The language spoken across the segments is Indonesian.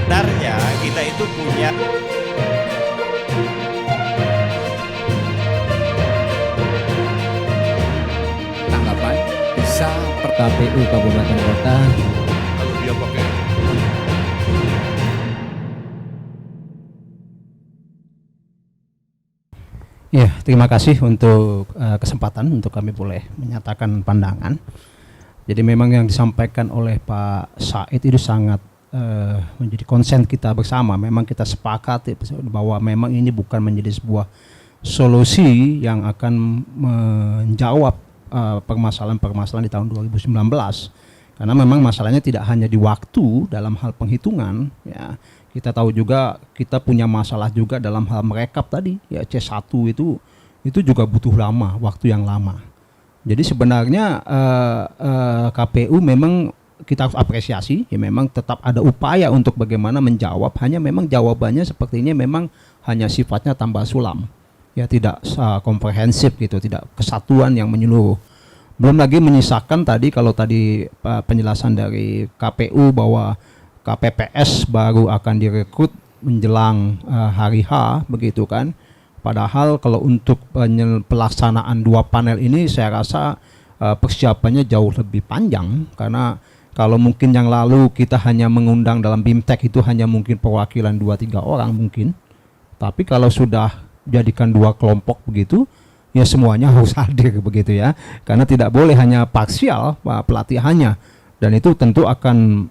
Sebenarnya kita itu punya tanggapan bisa KPU Kabupaten Kota. Kalau dia pakai ya, terima kasih untuk kesempatan untuk kami boleh menyatakan pandangan. Jadi memang yang disampaikan oleh Pak Said itu sangat menjadi konsen kita bersama. Memang kita sepakat bahwa memang ini bukan menjadi sebuah solusi yang akan menjawab permasalahan-permasalahan di tahun 2019. Karena memang masalahnya tidak hanya di waktu dalam hal penghitungan, ya. Kita tahu juga kita punya masalah juga dalam hal merekap tadi, ya C1 itu juga butuh lama, waktu yang lama. Jadi sebenarnya KPU memang kita harus apresiasi, ya memang tetap ada upaya untuk bagaimana menjawab, hanya memang jawabannya sepertinya memang hanya sifatnya tambah sulam, ya tidak komprehensif gitu, tidak kesatuan yang menyeluruh. Belum lagi menyisakan tadi kalau tadi penjelasan dari KPU bahwa KPPS baru akan direkrut menjelang hari H begitu kan. Padahal kalau untuk pelaksanaan 2 panel ini saya rasa persiapannya jauh lebih panjang, karena kalau mungkin yang lalu kita hanya mengundang dalam BIMTEK itu hanya mungkin perwakilan 2-3 orang mungkin. Tapi kalau sudah jadikan 2 kelompok begitu, ya semuanya harus hadir begitu ya. Karena tidak boleh hanya parsial pelatihannya. Dan itu tentu akan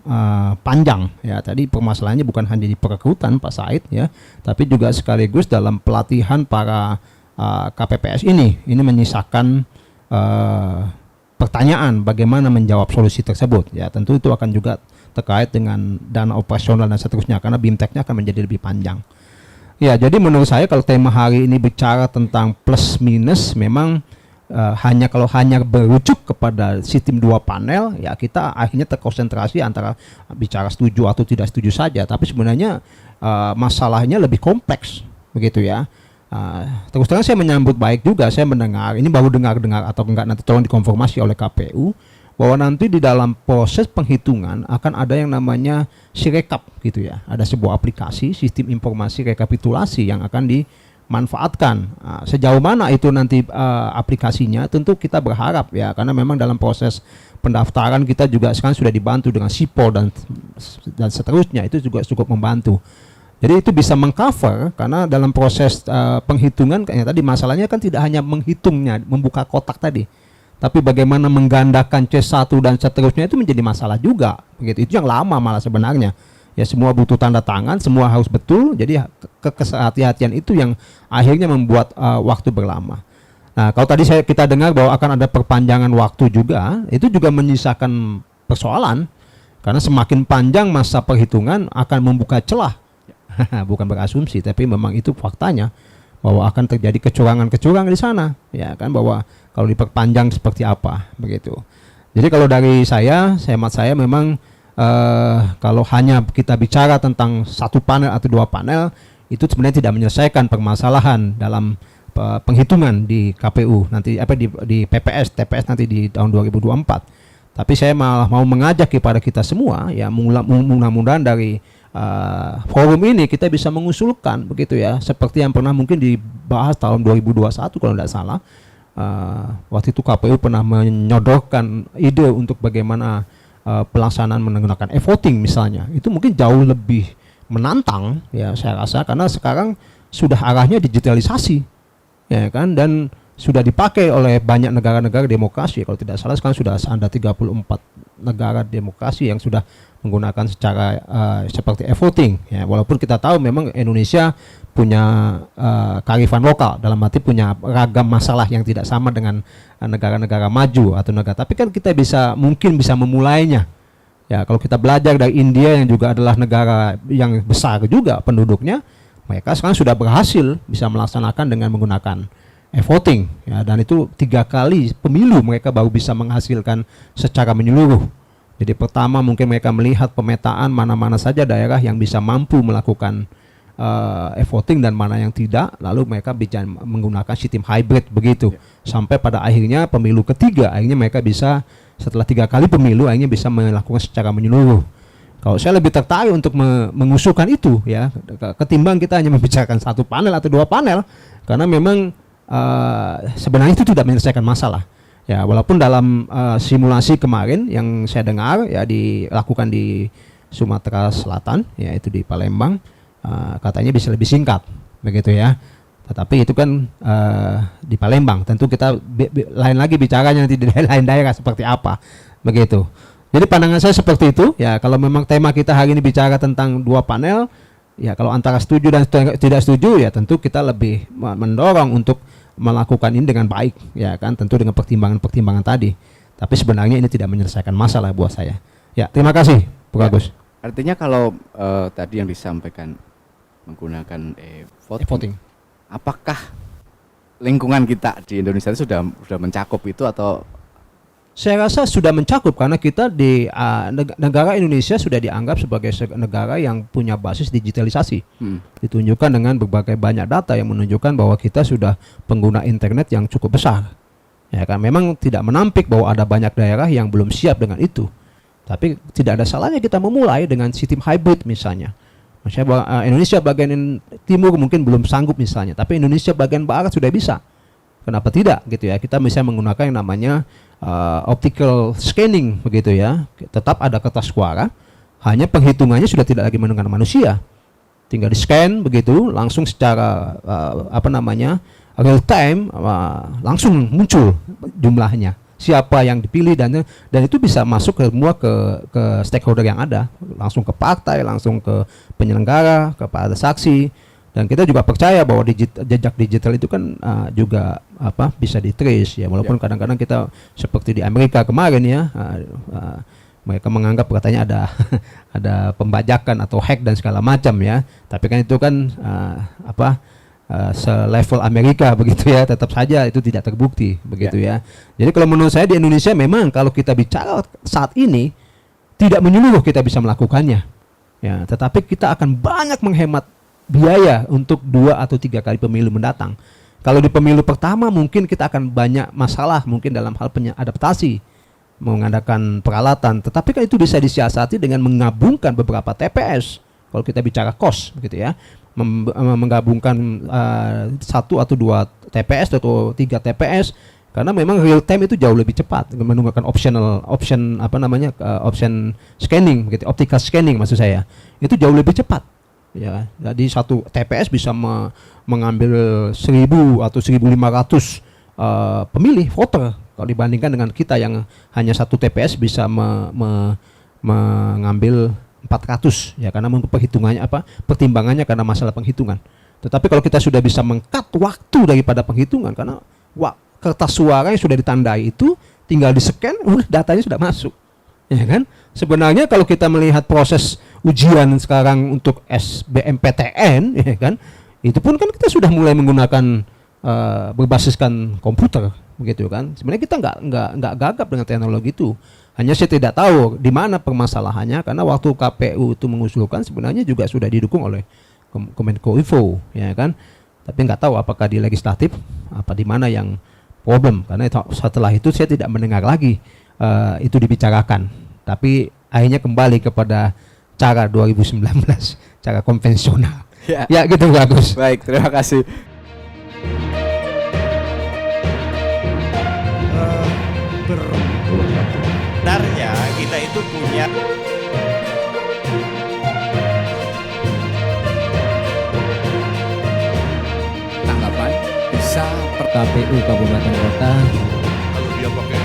panjang ya. Tadi permasalahannya bukan hanya di perekrutan Pak Said ya, tapi juga sekaligus dalam pelatihan para KPPS ini menyisakan pertanyaan bagaimana menjawab solusi tersebut ya. Tentu itu akan juga terkait dengan dana operasional dan seterusnya, karena BIMTEK-nya akan menjadi lebih panjang. Ya, jadi menurut saya kalau tema hari ini bicara tentang plus minus, memang kalau hanya berujuk kepada sistem 2 panel, ya kita akhirnya terkonsentrasi antara bicara setuju atau tidak setuju saja. Tapi sebenarnya masalahnya lebih kompleks begitu ya. Terus terang saya menyambut baik juga, saya mendengar, ini baru dengar atau enggak nanti tolong dikonfirmasi oleh KPU, bahwa nanti di dalam proses penghitungan akan ada yang namanya Sirekap gitu ya. Ada sebuah aplikasi sistem informasi rekapitulasi yang akan dimanfaatkan. Sejauh mana itu nanti aplikasinya tentu kita berharap ya, karena memang dalam proses pendaftaran kita juga sekarang sudah dibantu dengan SIPO dan seterusnya, itu juga cukup membantu. Jadi itu bisa mengcover, karena dalam proses penghitungan kayak tadi masalahnya kan tidak hanya menghitungnya, membuka kotak tadi, tapi bagaimana menggandakan C1 dan seterusnya itu menjadi masalah juga begitu. Itu yang lama malah sebenarnya. Ya semua butuh tanda tangan, semua harus betul. Jadi kehati-hatian itu yang akhirnya membuat waktu berlama. Nah, kalau tadi kita dengar bahwa akan ada perpanjangan waktu juga, itu juga menyisakan persoalan, karena semakin panjang masa perhitungan akan membuka celah. Bukan berasumsi, tapi memang itu faktanya bahwa akan terjadi kecurangan-kecurangan di sana, ya kan, bahwa kalau diperpanjang seperti apa begitu. Jadi kalau dari hemat saya memang kalau hanya kita bicara tentang 1 panel atau 2 panel, itu sebenarnya tidak menyelesaikan permasalahan dalam penghitungan di KPU nanti di PPS, TPS nanti di tahun 2024. Tapi saya malah mau mengajak kepada kita semua ya, mudah-mudahan dari forum ini kita bisa mengusulkan begitu ya, seperti yang pernah mungkin dibahas tahun 2021 kalau tidak salah. Waktu itu KPU pernah menyodorkan ide untuk bagaimana pelaksanaan menggunakan e-voting misalnya. Itu mungkin jauh lebih menantang ya saya rasa, karena sekarang sudah arahnya digitalisasi ya kan, dan sudah dipakai oleh banyak negara-negara demokrasi. Kalau tidak salah sekarang sudah ada 34 negara demokrasi yang sudah menggunakan secara seperti e-voting ya. Walaupun kita tahu memang Indonesia punya kearifan lokal, dalam arti punya ragam masalah yang tidak sama dengan negara-negara maju atau negara, tapi kan kita mungkin bisa memulainya ya. Kalau kita belajar dari India yang juga adalah negara yang besar juga penduduknya, mereka sekarang sudah berhasil bisa melaksanakan dengan menggunakan e-voting ya, dan itu 3 kali pemilu mereka baru bisa menghasilkan secara menyeluruh. Jadi pertama mungkin mereka melihat pemetaan mana-mana saja daerah yang bisa mampu melakukan e-voting dan mana yang tidak, lalu mereka bisa menggunakan sistem hybrid begitu, sampai pada akhirnya pemilu ketiga akhirnya mereka bisa setelah 3 kali pemilu akhirnya bisa melakukan secara menyeluruh. Kalau saya lebih tertarik untuk mengusulkan itu ya, ketimbang kita hanya membicarakan 1 panel atau 2 panel, karena memang sebenarnya itu tidak menyelesaikan masalah. Ya, walaupun dalam simulasi kemarin yang saya dengar ya dilakukan di Sumatera Selatan, yaitu di Palembang, katanya bisa lebih singkat, begitu ya. Tetapi itu kan di Palembang, tentu kita lain lagi bicaranya nanti di lain daerah seperti apa, begitu. Jadi pandangan saya seperti itu ya. Kalau memang tema kita hari ini bicara tentang 2 panel, ya kalau antara setuju dan tidak setuju ya tentu kita lebih mendorong untuk melakukan ini dengan baik, ya kan, tentu dengan pertimbangan-pertimbangan tadi. Tapi sebenarnya ini tidak menyelesaikan masalah buat saya. Ya, terima kasih, Pak Agus. Artinya kalau tadi yang disampaikan menggunakan voting, apakah lingkungan kita di Indonesia itu sudah mencakup itu atau? Saya rasa sudah mencakup karena kita di negara Indonesia sudah dianggap sebagai negara yang punya basis digitalisasi. Ditunjukkan dengan berbagai banyak data yang menunjukkan bahwa kita sudah pengguna internet yang cukup besar. Ya kan, memang tidak menampik bahwa ada banyak daerah yang belum siap dengan itu. Tapi tidak ada salahnya kita memulai dengan sistem hybrid misalnya. Maksudnya Indonesia bagian timur mungkin belum sanggup misalnya, tapi Indonesia bagian barat sudah bisa. Kenapa tidak gitu ya? Kita bisa menggunakan yang namanya optical scanning begitu ya. Tetap ada kertas suara, hanya penghitungannya sudah tidak lagi menggunakan manusia. Tinggal di scan begitu, langsung secara real time langsung muncul jumlahnya. Siapa yang dipilih dan itu bisa masuk semua ke stakeholder yang ada, langsung ke partai, langsung ke penyelenggara, kepada saksi. Dan kita juga percaya bahwa jejak digital itu kan juga bisa di-trace ya, walaupun kadang-kadang kita seperti di Amerika kemarin ya, mereka menganggap katanya ada pembajakan atau hack dan segala macam ya, tapi kan itu kan selevel Amerika begitu ya, tetap saja itu tidak terbukti begitu ya. Jadi kalau menurut saya di Indonesia memang kalau kita bicara saat ini tidak menyeluruh kita bisa melakukannya ya, tetapi kita akan banyak menghemat biaya untuk 2 atau 3 kali pemilu mendatang. Kalau di pemilu pertama mungkin kita akan banyak masalah mungkin dalam hal adaptasi, mengadakan peralatan, tetapi kan itu bisa disiasati dengan menggabungkan beberapa TPS. Kalau kita bicara cost begitu ya, menggabungkan 1 atau 2 TPS atau 3 TPS, karena memang real time itu jauh lebih cepat menggunakan option scanning begitu, optical scanning maksud saya. Itu jauh lebih cepat. Ya, jadi 1 TPS bisa mengambil 1.000 atau 1.500 pemilih voter, kalau dibandingkan dengan kita yang hanya 1 TPS bisa mengambil 400 ya, karena perhitungannya pertimbangannya karena masalah penghitungan. Tetapi kalau kita sudah bisa meng-cut waktu daripada penghitungan, karena kertas suara yang sudah ditandai itu tinggal di-scan, datanya sudah masuk. Ya kan? Sebenarnya kalau kita melihat proses ujian sekarang untuk SBMPTN ya kan, itu pun kan kita sudah mulai menggunakan berbasiskan komputer begitu kan. Sebenarnya kita nggak gagap dengan teknologi itu. Hanya saya tidak tahu di mana permasalahannya, karena waktu KPU itu mengusulkan sebenarnya juga sudah didukung oleh Kemenkominfo ya kan. Tapi nggak tahu apakah di legislatif apa di mana yang problem, karena setelah itu saya tidak mendengar lagi itu dibicarakan, tapi akhirnya kembali kepada cara 2019, cara konvensional. Ya gitu bagus. Baik, terima kasih. Sebenarnya kita itu punya Tanggapan bisa KPU Kabupaten Kota Kalau dia pakai